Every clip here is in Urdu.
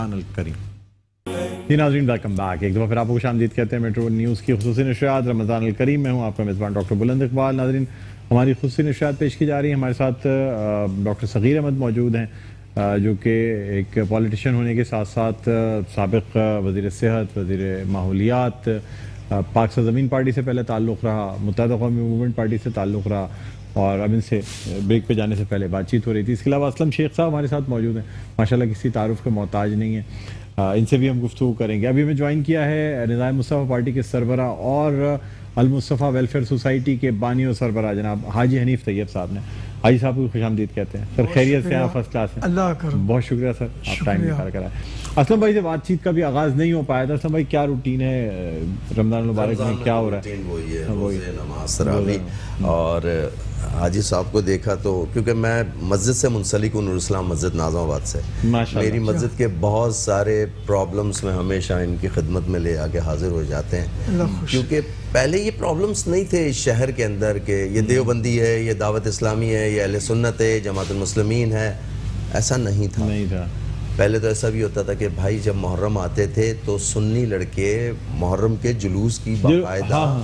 رمضان الکریم۔ ناظرین ویلکم بیک، ایک دفعہ پھر آپ کو خوش آمدید کہتے ہیں میٹرو نیوز کی خصوصی نشریات رمضان الکریم میں ہوں آپ کا میزبان ڈاکٹر بلند اقبال۔ ناظرین ہماری خصوصی نشریات پیش کی جا رہی ہیں، ہمارے ساتھ ڈاکٹر صغیر احمد موجود ہیں جو کہ ایک پولیٹیشین ہونے کے ساتھ ساتھ سابق وزیر صحت، وزیر ماحولیات، پاک سرزمین پارٹی سے پہلے تعلق رہا، متحدہ قومی موومنٹ پارٹی سے تعلق رہا، اور اب ان سے بریک پہ جانے سے پہلے بات چیت ہو رہی تھی۔ اس کے علاوہ اسلم شیخ صاحب ہمارے ساتھ موجود ہیں، ماشاءاللہ کسی تعارف کے محتاج نہیں ہیں، ان سے بھی ہم گفتگو کریں گے۔ ابھی ہمیں جوائن کیا ہے نظام مصطفیٰ پارٹی کے سربراہ اور المصطفیٰ ویلفیئر سوسائٹی کے بانی و سربراہ جناب حاجی حنیف طیب صاحب نے۔ حاجی صاحب کو خوش آمدید کہتے ہیں سر، خیریت سے ہیں؟ فرسٹ کلاس ہیں، اللہ کرم، بہت شکریہ سر، آپ ٹائم نکال کر آئے۔ اسلم بھائی سے بات چیت کا بھی آغاز نہیں ہو پایا تھا، اسلم بھائی کیا روٹین ہے رمضان المبارک میں، کیا ہو رہا ہے؟ وہی ہے روزے، نماز، تراویح۔ اور حاجی صاحب کو دیکھا تو کیونکہ میں مسجد سے منسلک ہوں، نور اسلام مسجد ناظم آباد سے، میری مسجد کے بہت سارے پرابلمس میں ہمیشہ ان کی خدمت میں لے آ کے حاضر ہو جاتے ہیں، کیونکہ پہلے یہ پرابلمس نہیں تھے اس شہر کے اندر کہ یہ دیوبندی ہے، یہ دعوت اسلامی ہے، یہ اہل سنت ہے، جماعت المسلمین ہے، ایسا نہیں تھا۔ پہلے تو ایسا بھی ہوتا تھا کہ بھائی جب محرم آتے تھے تو سنی لڑکے محرم کے جلوس کی باقاعدہ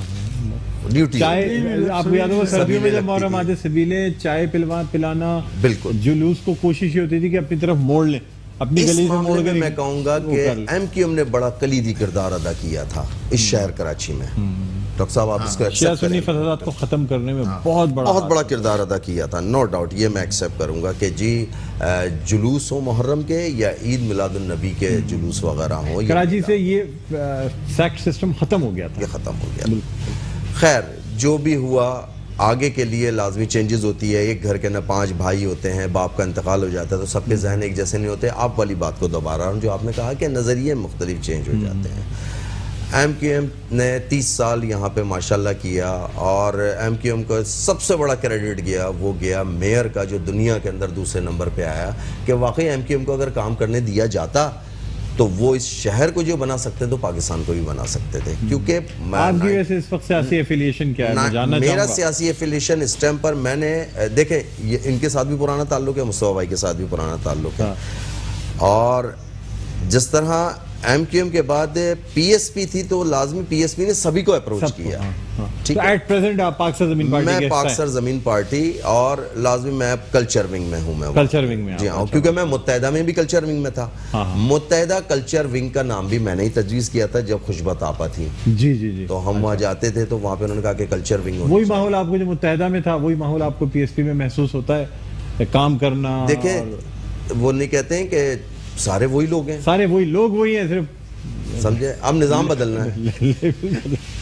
ڈیوٹی، آپ کو یاد ہوگا سردیوں میں جب محرم آتے سبیلے چائے پلانا، بالکل جلوس کو کوشش یہ ہوتی تھی کہ اپنی طرف موڑ لیں، اپنی گلی سے موڑ کے۔ میں کہوں گا کہ ایم کیو ایم نے بڑا کلیدی کردار ادا کیا تھا اس شہر کراچی میں۔ ڈاکٹر صاحب آپ اس کو شیعہ سنی فسادات کو ختم کرنے میں بہت بڑا کردار ادا کیا تھا، نو ڈاؤٹ، یہ میں ایکسیپٹ کروں گا کہ جی جلوس ہو محرم کے یا عید میلاد النبی کے جلوس وغیرہ ہو، کراچی سے یہ سیکٹ سسٹم ختم ہو گیا تھا، یہ ختم ہو گیا۔ خیر جو بھی ہوا، آگے کے لیے لازمی چینجز ہوتی ہے۔ ایک گھر کے نا 5 بھائی ہوتے ہیں، باپ کا انتقال ہو جاتا ہے تو سب کے ذہن ایک جیسے نہیں ہوتے۔ آپ والی بات کو دوبارہ جو آپ نے کہا کہ نظریے مختلف چینج ہو جاتے ہیں۔ ایم کیو ایم نے 30 سال یہاں پہ ماشاءاللہ کیا، اور ایم کیو ایم کا سب سے بڑا کریڈٹ گیا، وہ گیا میئر کا، جو دنیا کے اندر دوسرے نمبر پہ آیا، کہ واقعی ایم کیو ایم کو اگر کام کرنے دیا جاتا تو وہ اس شہر کو جو بنا سکتے تو پاکستان کو بھی بنا سکتے تھے۔ کیونکہ آپ کی ویسے اس وقت سیاسی ایفیلیشن کیا ہے؟ میرا سیاسی ایفیلیشن اس ٹائم پر، میں نے دیکھیں ان کے ساتھ بھی پرانا تعلق ہے، مصطفیٰ بھائی کے ساتھ بھی پرانا تعلق ہے، اور جس طرح ایم کیو ایم کے بعد پی ایس پی تھی تو لازمی پی ایس پی نے سبھی کو اپروچ کیا، ٹھیک ہے۔ ایٹ پریزنٹ آپ پاک سر زمین پارٹی، میں پاک سر زمین پارٹی، اور لازمی میں کلچر ونگ میں ہوں، میں کلچر ونگ میں، جی ہاں، کیونکہ میں متحدہ میں بھی کلچر ونگ میں تھا۔ متحدہ کلچر ونگ کا نام بھی میں نے ہی تجویز کیا تھا جب خوشبت آپا تھی، جی جی جی، تو ہم وہاں جاتے تھے تو وہاں پہ انہوں نے کہا کہ کلچر ونگ وہی ماحول آپ کو جو متحدہ میں تھا، وہی ماحول آپ کو پی ایس پی میں محسوس ہوتا ہے، کام کرنا؟ دیکھیں وہ نہیں کہتے ہیں کہ سارے وہی لوگ ہیں، سارے وہی لوگ وہی ہیں، صرف سمجھے، اب نظام بدلنا ہے،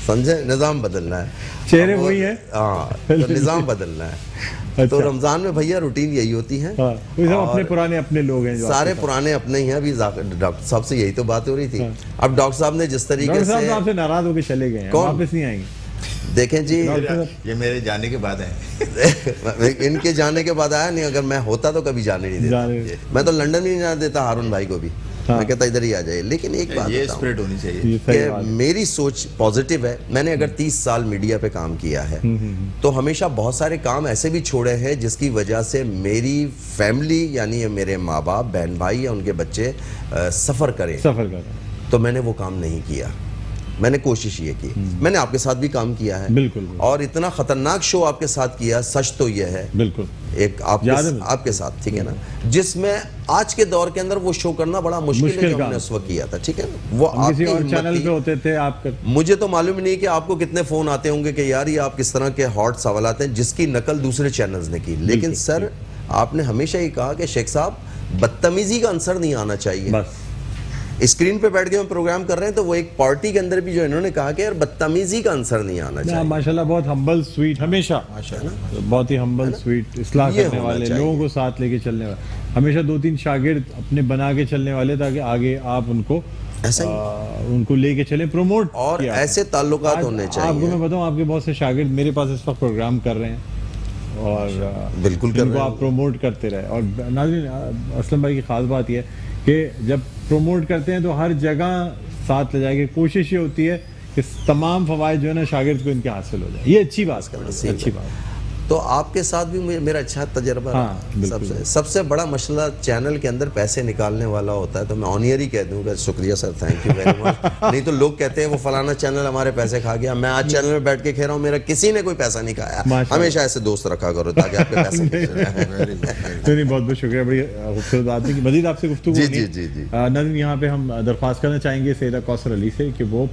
سمجھے، نظام بدلنا ہے، چہرے وہی ہیں، ہاں تو نظام بدلنا ہے۔ تو رمضان میں بھیا روٹین یہی ہوتی ہے، اپنے پرانے اپنے لوگ ہیں، سارے پرانے اپنے ہی ہیں۔ ابھی ڈاکٹر صاحب سے یہی تو بات ہو رہی تھی، اب ڈاکٹر صاحب نے جس طریقے سے آپ سے ناراض ہو کے چلے گئے ہیں، واپس نہیں آئیں گے۔ دیکھیں جی، یہ میرے جانے کے بعد ہے، ان کے جانے کے بعد آیا نہیں، اگر میں ہوتا تو کبھی جانے نہیں دیتا، میں تو لنڈن بھی نہیں جانے دیتا ہارون بھائی کو بھی، میں کہتا ادھر ہی آ جائے۔ لیکن ایک بات یہ اسپرٹ ہونی چاہیے کہ میری سوچ پازیٹیو ہے۔ میں نے اگر 30 سال میڈیا پہ کام کیا ہے تو ہمیشہ بہت سارے کام ایسے بھی چھوڑے ہیں جس کی وجہ سے میری فیملی، یعنی میرے ماں باپ، بہن بھائی یا ان کے بچے سفر کریں، تو میں نے وہ کام نہیں کیا۔ میں نے کوشش یہ کی، میں نے آپ کے ساتھ بھی کام کیا ہے، بالکل، اور اتنا خطرناک شو آپ کے ساتھ کیا، سچ تو یہ ہے، بالکل ایک آپ کے ساتھ، ٹھیک ہے نا، جس میں آج کے دور کے اندر وہ شو کرنا بڑا مشکل ہے جو ہم نے اس وقت کیا تھا، ٹھیک ہے نا۔ وہ آپ کی چینل پہ ہوتے تھے، آپ مجھے تو معلوم نہیں کہ آپ کو کتنے فون آتے ہوں گے کہ یار یہ آپ کس طرح کے ہاٹ سوالات ہیں، جس کی نقل دوسرے چینلز نے کی۔ لیکن سر آپ نے ہمیشہ یہ کہا کہ شیخ صاحب بدتمیزی کا عنصر نہیں آنا چاہیے۔ اسکرین پہ بیٹھ کے ہم پروگرام کر رہے ہیں تو وہ ایک پارٹی کے اندر بھی جو انہوں نے کہا کہ یار بدتمیزی کا عنصر نہیں آنا چاہیے۔ ماشاءاللہ بہت ہمبل سویٹ، ہمیشہ بہت ہی ہمبل سویٹ، اصلاح کرنے والے، لوگوں کو ساتھ لے کے چلنے والے، ہمیشہ 2-3 شاگرد اپنے بنا کے چلنے والے تاکہ آگے آپ ان کو لے کے چلیں، پروموٹ، اور ایسے تعلقات ہونے چاہیے۔ آپ کو میں بتاؤں، آپ کے بہت سے شاگرد میرے پاس اس وقت پروگرام کر رہے ہیں اور بالکل کر رہے ہیں، آپ پروموٹ کرتے رہے۔ اور ناظرین اسلم بھائی کی خاص بات یہ ہے کہ جب پروموٹ کرتے ہیں تو ہر جگہ ساتھ لے جائے گی، کوشش یہ ہوتی ہے کہ تمام فوائد جو ہے نا شاگرد کو ان کے حاصل ہو جائے، یہ اچھی بات کر رہے ہیں، اچھی بات۔ تو آپ کے ساتھ بھی میرا اچھا تجربہ رہا. سب سے بڑا مسئلہ چینل کے اندر پیسے نکالنے والا ہوتا ہے, تو میں آنیئر ہی کہہ دوں کہ شکریہ سر, تھینک یو ویری مچ. نہیں تو لوگ کہتے ہیں وہ فلانا چینل ہمارے پیسے کھا گیا. میں آج چینل میں بیٹھ کے کہہ رہا ہوں میرا کسی نے کوئی پیسہ نہیں کھایا. ہمیشہ ایسے دوست رکھا کرو تاکہ آپ کے پیسے بہت بہت شکریہ, بڑی خوبصورت بات ہے. مزید آپ سے گفتگو جی ناظرین, یہاں پہ ہم درخواست کرنا چاہیں گے سیدہ کوثر علی سے کہ وہ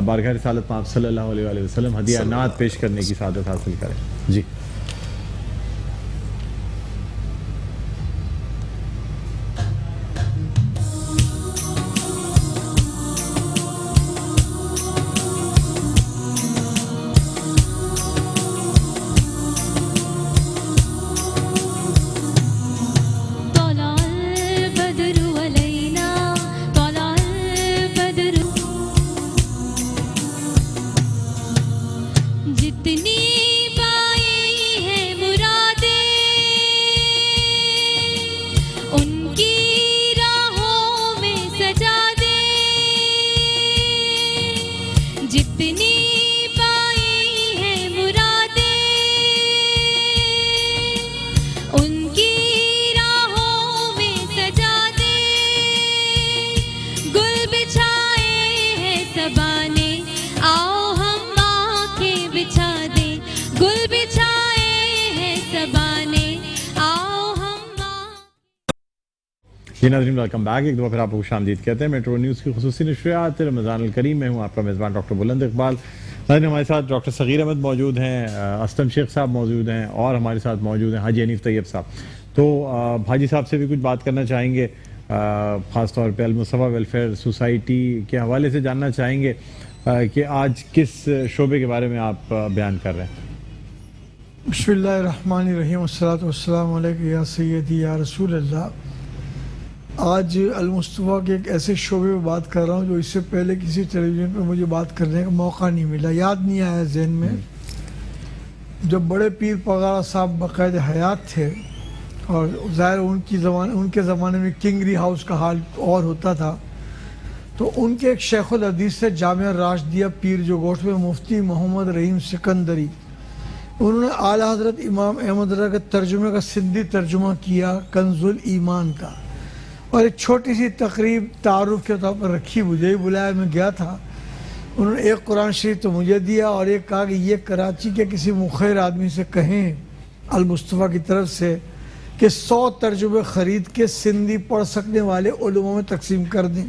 بارگاہ رسالت پاک صلی اللہ علیہ وآلہ وسلم ہدیہ نعت پیش کرنے کی سعادت حاصل کریں. جی جی ناظرین, ویلکم بیک. ایک دفعہ پھر آپ کو خوش آمدید کہتے ہیں. میٹرو نیوز کی خصوصی نشریات رمضان الکریم میں ہوں آپ کا میزبان ڈاکٹر بلند اقبال. ناظرین, ہمارے ساتھ ڈاکٹر صغیر احمد موجود ہیں, اسلم شیخ صاحب موجود ہیں, اور ہمارے ساتھ موجود ہیں حاجی حنیف طیب صاحب. تو حاجی صاحب سے بھی کچھ بات کرنا چاہیں گے, خاص طور پہ المصطفیٰ ویلفیئر سوسائٹی کے حوالے سے جاننا چاہیں گے کہ آج کس شعبے کے بارے میں آپ بیان کر رہے ہیں. بسم اللہ الرحمن الرحیم, والصلاۃ والسلام علیک یا سیدی یا رسول اللہ. آج المصطفیٰ کے ایک ایسے شعبے میں بات کر رہا ہوں جو اس سے پہلے کسی ٹیلی ویژن پہ مجھے بات کرنے کا موقع نہیں ملا, یاد نہیں آیا ذہن میں. جب بڑے پیر پگارا صاحب باقاعدہ حیات تھے, اور ظاہر ان کے زمانے میں کنگری ہاؤس کا حال اور ہوتا تھا, تو ان کے ایک شیخ الحدیث سے جامعہ راشدیہ پیر جو گوٹھ میں مفتی محمد رحیم سکندری, انہوں نے اعلیٰ حضرت امام احمد رضا کے ترجمے کا سندھی ترجمہ کیا کنز الایمان کا, اور ایک چھوٹی سی تقریب تعارف کے طور پر رکھی. مجھے ہی بلایا, میں گیا تھا. انہوں نے ایک قرآن شریف تو مجھے دیا, اور ایک کہا کہ یہ کراچی کے کسی مخیر آدمی سے کہیں المصطفیٰ کی طرف سے کہ 100 ترجمے خرید کے سندھی پڑھ سکنے والے علماء میں تقسیم کر دیں.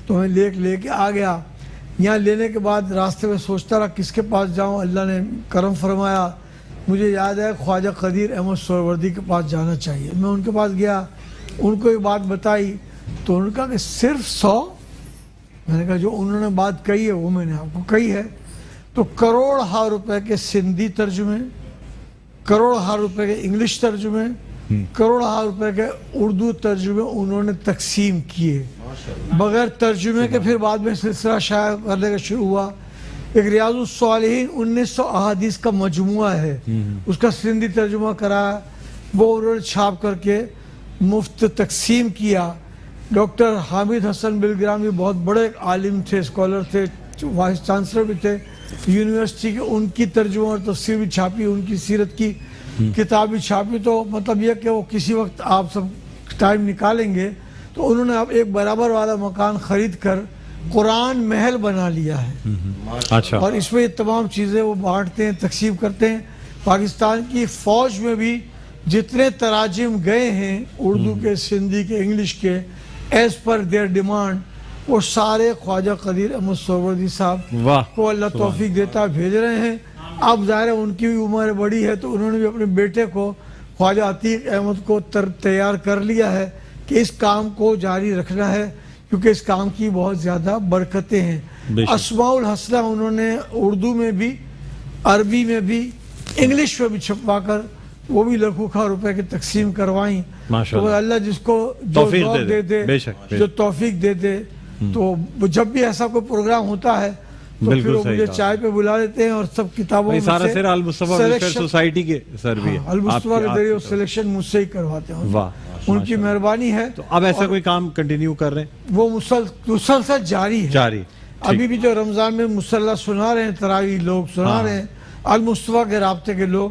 تو میں لے کے آ گیا. یہاں لینے کے بعد راستے میں سوچتا رہا کس کے پاس جاؤں. اللہ نے کرم فرمایا, مجھے یاد ہے خواجہ قدیر احمد سہروردی کے پاس جانا چاہیے. میں ان کے پاس گیا, ان کو ایک بات بتائی, تو انہوں نے کہا کہ صرف 100. میں نے کہا جو انہوں نے بات کہی ہے وہ میں نے آپ کو کہی ہے. تو کروڑ روپے کے سندھی ترجمے, کروڑ روپے کے انگلش ترجمے, کروڑ روپے کے اردو ترجمے انہوں نے تقسیم کیے بغیر ترجمے کے. پھر بعد میں سلسلہ شائع کرنے کا شروع ہوا. ایک ریاض الصالحین 1900 احادیث کا مجموعہ ہے, اس کا سندھی ترجمہ کرایا, وہ انہوں نے چھاپ کر کے مفت تقسیم کیا. ڈاکٹر حامد حسن بلگرامی بہت بڑے عالم تھے, اسکالر تھے, وائس چانسلر بھی تھے یونیورسٹی کے, ان کی ترجمہ اور تفسیر بھی چھاپی, ان کی سیرت کی کتاب بھی چھاپی. تو مطلب یہ کہ وہ کسی وقت آپ سب ٹائم نکالیں گے تو انہوں نے اب ایک برابر والا مکان خرید کر قرآن محل بنا لیا ہے. اچھا. اور اس میں یہ تمام چیزیں وہ بانٹتے ہیں, تقسیم کرتے ہیں. پاکستان کی فوج میں بھی جتنے تراجم گئے ہیں اردو کے, سندھی کے, انگلش کے, ایز پر دیئر ڈیمانڈ, وہ سارے خواجہ قدیر احمد سہروردی صاحب کو اللہ توفیق دیتا بھیج رہے ہیں. اب ظاہر ہے ان کی بھی عمر بڑی ہے, تو انہوں نے بھی اپنے بیٹے کو خواجہ عتیق احمد کو تیار کر لیا ہے کہ اس کام کو جاری رکھنا ہے, کیونکہ اس کام کی بہت زیادہ برکتیں ہیں. اسماء الحسنہ انہوں نے اردو میں بھی, عربی میں بھی, انگلش میں بھی چھپوا کر وہ بھی لاکھوں روپے کی تقسیم کروائیں. تو اللہ جس کو جو ذوق دے دے, جو توفیق دے دے, تو جب بھی ایسا کوئی پروگرام ہوتا ہے تو پھر وہ مجھے چائے پہ بلا دیتے ہیں, اور سب کتابوں میں سے المصطفیٰ ویلفیئر سوسائٹی کے سر بھی المصطفیٰ کے سلیکشن مجھ سے ہی کرواتے ہیں. ان کی مہربانی ہے. تو اب ایسا کوئی کام کنٹینیو کر رہے ہیں؟ وہ مسلسل جاری ہے. ابھی بھی جو رمضان میں مسلح سنا رہے ہیں, تراویح لوگ سنا رہے ہیں, المصطفیٰ کے رابطے کے لوگ,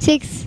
6।